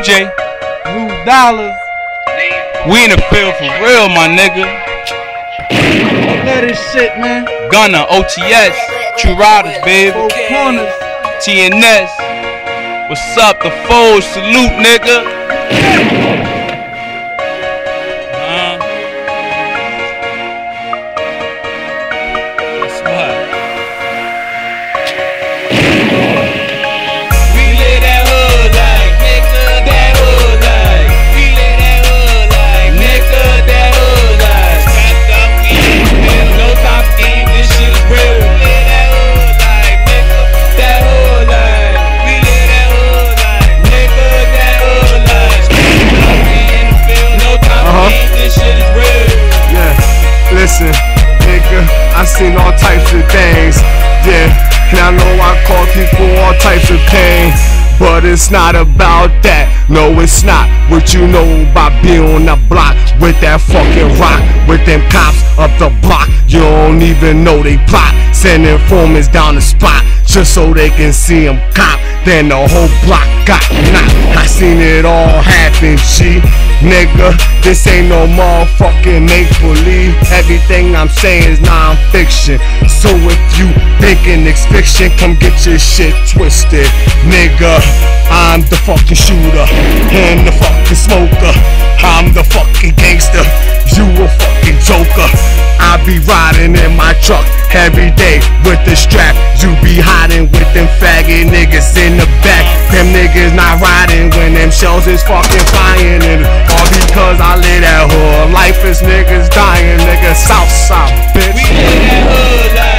J, Lou Dollars. we in the field for real, my nigga. Let this shit, man. Gunna, OTS, True Riders, baby. Four corners. TNS. What's up? The foes, salute, nigga. Listen, nigga, I seen all types of things, yeah, and I know I cause people all types of pain, but it's not about that, no it's not. What you know about being on the block with that fucking rock, with them cops up the block, you don't even know they plot, send informants down the spot, just so they can see them cop, then the whole block got knocked. I seen it all happen, G. Nigga, this ain't no motherfucking make-believe. Everything I'm saying is non-fiction. So if you thinking it's fiction, come get your shit twisted. Nigga, I'm the fucking shooter and the fucking smoker. I'm the fucking gangster, you a fucking joker. I be riding in my truck every day with the strap. You be hiding with them faggot niggas in the back. Them niggas not riding when them shells is fucking flying. And all because I live that hood. Life is niggas dying, nigga. South, bitch. We live that hood life.